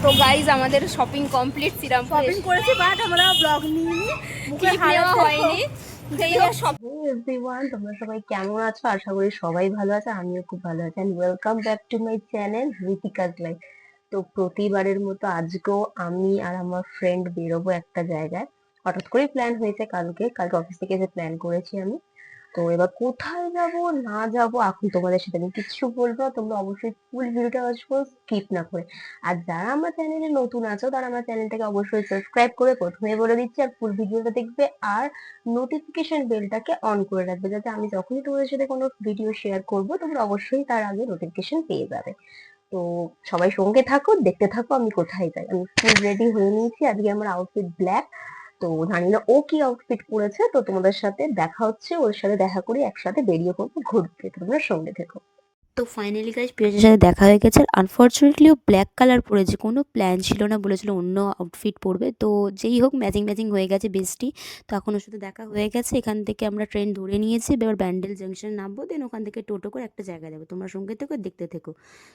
তো গাইজ আমাদের shopping complete, Serampore shopping করেছি বাট আমরা ব্লগ নিইনি, ক্লিপ নেওয়া হয়নি। সেই হোক সব এভরিওয়ান, তোমরা সবাই কেমন আছো? আশা করি সবাই ভালো আছে, আমিও খুব ভালো আছি। And welcome back to my channel Ritika's life. তো প্রতিবারের মতো আজকেও আমি আর আমার ফ্রেন্ড বেরোবো একটা জায়গায়। হঠাৎ করে প্ল্যান হয়েছে, কালকে অফিস থেকে এসে প্ল্যান করেছি আমি। তো এবার কোথায় যাব না যাব এখন তোমাদের সাথে আমি কিছু বলবো না, তোমরা অবশ্যই ফুল ভিডিওটা আসবো স্কিপ না করে। আর যারা আমার চ্যানেলে নতুন আছো তারা আমার চ্যানেলটাকে অবশ্যই সাবস্ক্রাইব করে প্রথমে বলে দিচ্ছি, আর ফুল ভিডিওটা দেখবে আর নোটিফিকেশন বেলটাকে অন করে রাখবে, যাতে আমি যখনই তোমাদের সাথে কোনো ভিডিও শেয়ার করব তোমরা অবশ্যই তার আগে নোটিফিকেশন পেয়ে যাবে। তো সবাই সঙ্গে থাকো, দেখতে থাকো আমি কোথায় যাই। আমি ফুল রেডি হয়ে নিয়েছি, আজকে আমার আউটফিট ব্ল্যাক। তো জানি না ও কি আউটফিট পরেছে, তো তোমাদের সাথে দেখা হচ্ছে, ওর সাথে দেখা করি, একসাথে বেরিয়ে পড়বো ঘুরতে, তোমরা সঙ্গে থেকো। তো ফাইনালি গাইস প্রিয়াজের সাথে দেখা হয়ে গেছে। আর আনফর্চুনেটলি ও ব্ল্যাক কালার পরেছে, কোনো প্ল্যান ছিল না, বলেছিল অন্য আউটফিট পরবে। তো যেই হোক ম্যাচিং ম্যাচিং হয়ে গেছে বেস্টি। তো এখন ওর সাথে দেখা হয়ে গেছে, এখান থেকে আমরা ট্রেন ধরে নিয়েছি, এবার ব্যান্ডেল জাংশনে নামবো, দেন ওখান থেকে টোটো করে একটা জায়গায় যাবো। তোমরা সঙ্গে থেকো, দেখতে থেকো।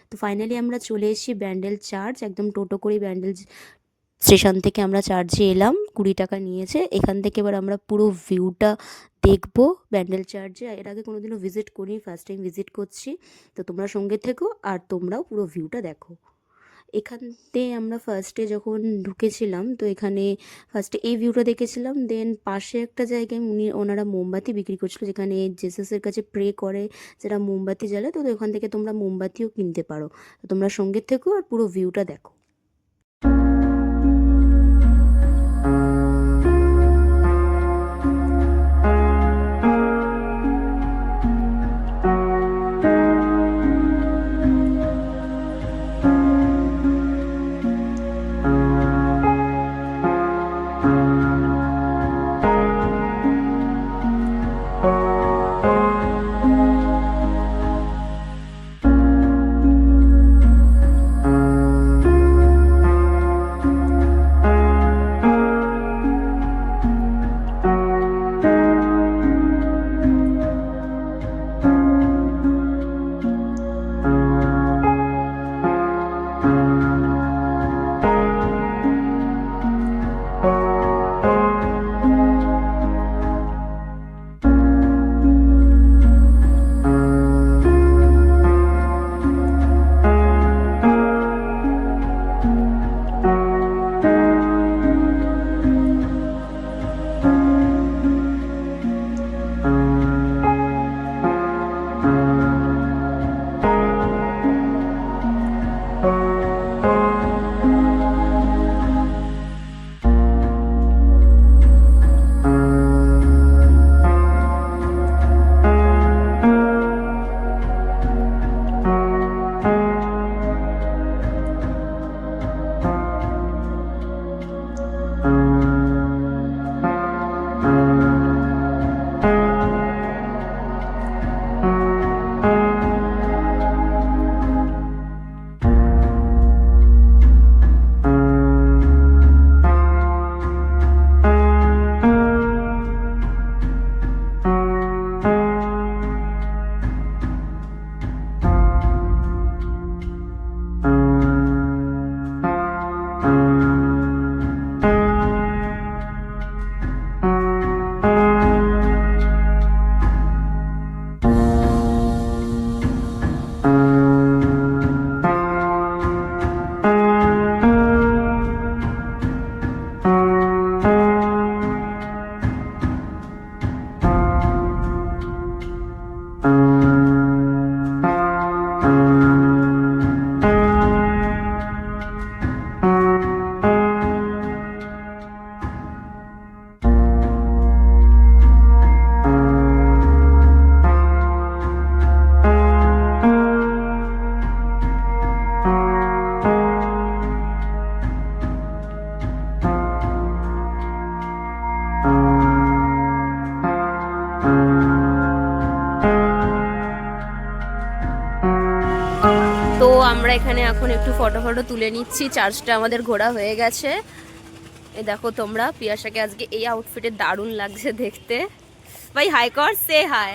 তো ফাইনালি আমরা চলে এসেছি ব্যান্ডেল চার্চ, একদম টোটো করেই ব্যান্ডেল স্টেশন থেকে আমরা চার্চে এলাম, 20 টাকা নিয়েছে। এখান থেকে এবার আমরা পুরো ভিউটা দেখবো ব্যান্ডেল চার্চে। এর আগে কোনোদিনও ভিজিট করিনি, ফার্স্ট টাইম ভিজিট করছি। তো তোমরা সঙ্গে থেকো আর তোমরাও পুরো ভিউটা দেখো। এখানতে আমরা ফার্স্টে যখন ঢুকেছিলাম, তো এখানে ফার্স্টে এই ভিউটা দেখেছিলাম, দেন পাশে একটা জায়গায় ওনারা মোমবাতি বিক্রি করছিল, যেখানে জেসাসের কাছে প্রে করে যারা মোমবাতি জ্বালে। তো ওখান থেকে তোমরা মোমবাতিও কিনতে পারো। তো তোমরা সঙ্গে থেকো আর পুরো ভিউটা দেখো। তো আমরা এখানে এখন একটু ফটো তুলে নিচ্ছি। চার্চটা আমাদের ঘোরা হয়ে গেছে। এই দেখো তোমরা, পিয়াসাকে আজকে এই আউটফিটে দারুণ লাগছে দেখতে। ভাই হাই কর, সে হাই।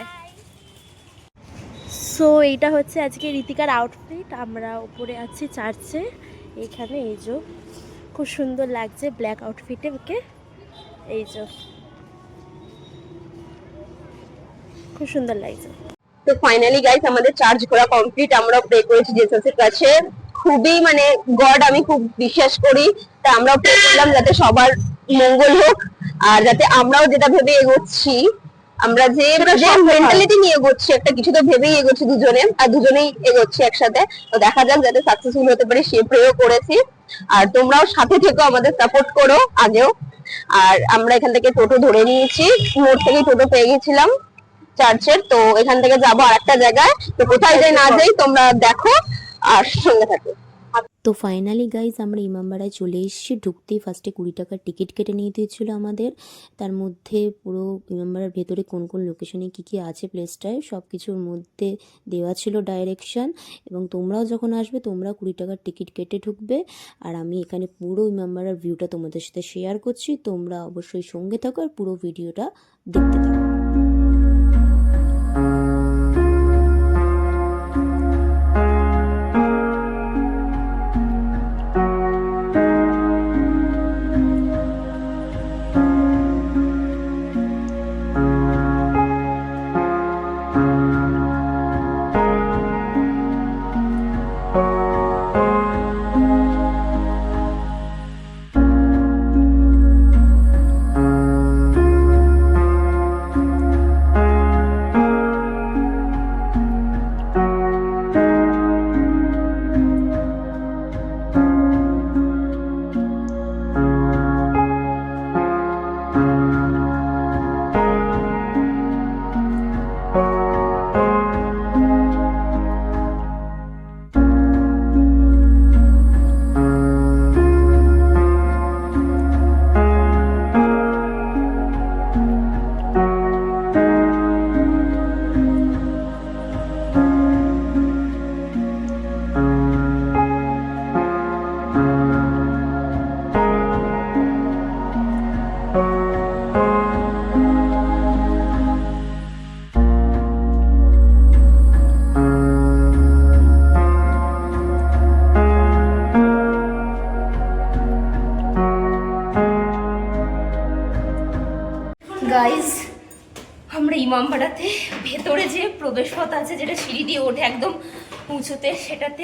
সো এইটা হচ্ছে আজকে ঋতিকার আউটফিট। আমরা উপরে আছি চার্চে, এইখানে এই যে খুব সুন্দর লাগছে ব্ল্যাক আউটফিটে ওকে, এই যে খুব সুন্দর লাগছে। তো ফাইনালি গাইস আমাদের চার্জ করা কমপ্লিট, আমরা প্রে করেছি জেসাসের কাছে, খুবই মানে গড আমি খুব বিশ্বাস করি, তা আমরা প্রে করলাম যাতে সবার মঙ্গল হোক, আর যাতে আমরাও যেটা ভেবে এগোচ্ছি, আমরা যে মেন্টালিটি নিয়ে এগোচ্ছি একটা কিছু তো ভেবেই এগোচ্ছি দুজনে, আর দুজনেই এগোচ্ছি একসাথে, তো দেখা যাক যাতে সাকসেসফুল হতে পারি সে প্রেও করেছি। আর তোমরাও সাথে থেকো, আমাদের সাপোর্ট করো আগেও। আর আমরা এখান থেকে টোটো ধরে নিয়েছি, মোড় থেকে টোটো পেয়ে গেছিলাম চার্চের, তো এখান থেকে যাবো আর একটা জায়গায়, তো কোথায় যাই না যাই তোমরা দেখো আর সঙ্গে থাকো। তো ফাইনালি গাইজ আমরা ইমামবাড়ায় চলে এসেছি। ঢুকতেই ফার্স্টে 20 টাকার টিকিট কেটে নিয়ে দিয়েছিল আমাদের। তার মধ্যে পুরো ইমামবাড়ার ভেতরে কোন কোন লোকেশনে কী আছে প্লেসটায় সব কিছুর মধ্যে দেওয়া ছিল ডাইরেকশন। এবং তোমরাও যখন আসবে তোমরা 20 টাকার টিকিট কেটে ঢুকবে। আর আমি এখানে পুরো ইমামবাড়ার ভিউটা তোমাদের সাথে শেয়ার করছি, তোমরা অবশ্যই সঙ্গে থাকো আর পুরো ভিডিওটা দেখতে থাকো। গাইস আমরা ইমামবাড়াতে ভেতরে যে প্রবেশপথ আছে যেটা সিঁড়ি দিয়ে ওঠে একদম উঁচুতে, সেটাতে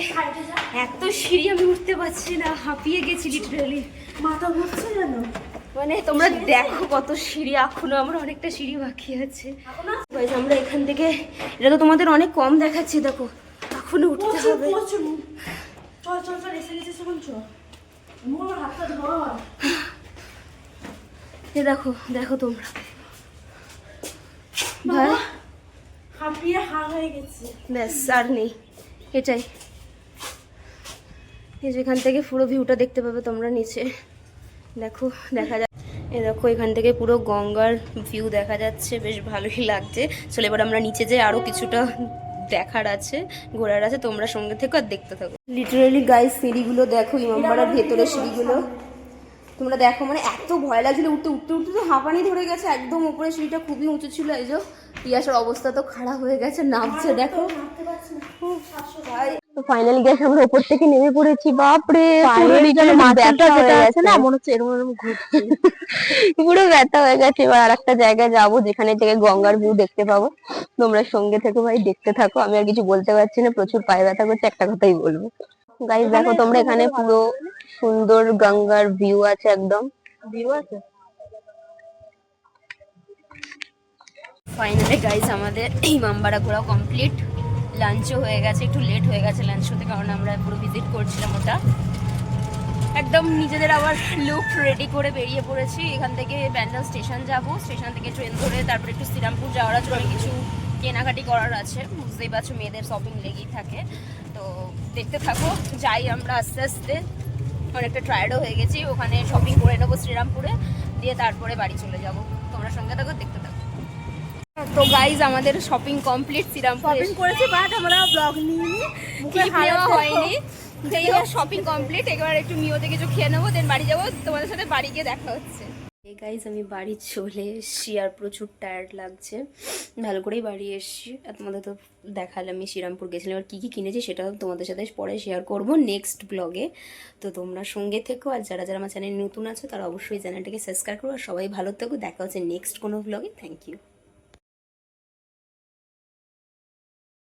এত সিঁড়ি আমি উঠতে পারছি না, হাঁপিয়ে গেছি লিটারালি, মাথা ঘুরছে যেন। মানে তোমরা দেখো কত সিঁড়ি, এখনো আমরা অনেকটা সিঁড়ি বাকি আছে। গাইস আমরা এখান থেকে, এটা তো তোমাদের অনেক কম দেখাচ্ছি, দেখো এখনো উঠতে হবে। চল চল চল, এসে গেছে শোন, চল মোর হাতটা ধর। এ দেখো দেখো তোমরা ভাই, হাঁপিয়ে হা হয়ে গেছে। ব্যাস আর নেই, এটাই। এই যেখান থেকে পুরো ভিউটা দেখতে পাবে তোমরা নিচে, দেখো দেখা যায়, এ দেখো এখান থেকে পুরো গঙ্গার ভিউ দেখা যাচ্ছে, বেশ ভালোই লাগছে। চলো এবার আমরা নিচে যাই, আরও কিছুটা দেখার আছে, ঘোরার আছে, তোমরা সঙ্গে থেকো আর দেখতে থাকো। লিটারালি গাইস সিঁড়িগুলো দেখো, ইমামবাড়ার ভেতরে সিঁড়িগুলো তোমরা দেখো, মানে এত ভয় লাগছিল উঠতে উঠতে উঠতে, তো হাঁপানি ধরে গেছে, একদম উপরে সিঁড়িটা খুবই উঁচু ছিল। এই যে পিয়াসার অবস্থা তো খারাপ হয়ে গেছে, নামছে দেখো। তো ফাইনালি গ্যাস আমরা উপর থেকে নেমে পড়েছি, বাপরে মাথাটা যেটা আছে না মনে হচ্ছে এরকম এরকম ঘুরছে, পুরো ব্যথা হয়ে গেছে। এবার আর একটা জায়গায় যাবো যেখানে থেকে গঙ্গার ভিউ দেখতে পাবো, তোমরা সঙ্গে থেকো ভাই, দেখতে থাকো। আমি আর কিছু বলতে পারছি না, প্রচুর পায়ে ব্যথা করছে, একটা কথাই বলবো। গাইস দেখো তোমরা, এখানে পুরো সুন্দর গঙ্গার ভিউ আছে, একদম ভিউ আছে। ফাইনালি গাইস আমাদের ইমামবাড়া ঘোরা কমপ্লিট, লাঞ্চও হয়ে গেছে, একটু লেট হয়ে গেছে লাঞ্চ হতে, কারণ আমরা পুরো ভিজিট করছিলাম ওটা। একদম নিজেদের আবার লুক রেডি করে বেরিয়ে পড়েছি। এখান থেকে ব্যান্ডেল স্টেশন যাব, স্টেশন থেকে ট্রেন ধরে তারপরে একটু শ্রীরামপুর যাওয়ার আছে, অনেক কিছু কেনাকাটি করার আছে, বুঝতেই পারছো মেয়েদের শপিং লেগেই থাকে। তো দেখতে থাকো, যাই আমরা আস্তে আস্তে, অনেকটা টায়ার্ডও হয়ে গেছি, ওখানে শপিং করে নেবো শ্রীরামপুরে, দিয়ে তারপরে বাড়ি চলে যাব। তোমরা সঙ্গে থাকো, দেখতে থাকো। তো গাইজ আমাদের শপিং কমপ্লিট, শ্রীরামপুর শপিং করেছি বাট আমরা ব্লগ নিইনি, ক্লিপ নেওয়া হয়নি। যাই হোক শপিং কমপ্লিট, এবার একটু মিওতে কিছু খেয়ে নেবো, দেন বাড়ি যাবো। তোমাদের সাথে বাড়ি গিয়ে দেখা হচ্ছে। এই গাইজ আমি বাড়ি চলে এসেছি আর প্রচুর টায়ার্ড লাগছে, ভালো করেই বাড়ি এসেছি। আর তোমাদের তো দেখালাম আমি শ্রীরামপুর গেছিলাম, আর কী কী কিনেছি সেটা তোমাদের সাথে পরে শেয়ার করব নেক্সট ব্লগে। তো তোমরা সঙ্গে থেকো, আর যারা যারা আমার চ্যানেল নতুন আছে তারা অবশ্যই চ্যানেলটাকে সাবস্ক্রাইব করো। আর সবাই ভালো থেকো, দেখা হচ্ছে নেক্সট কোনো ব্লগে। Thank you.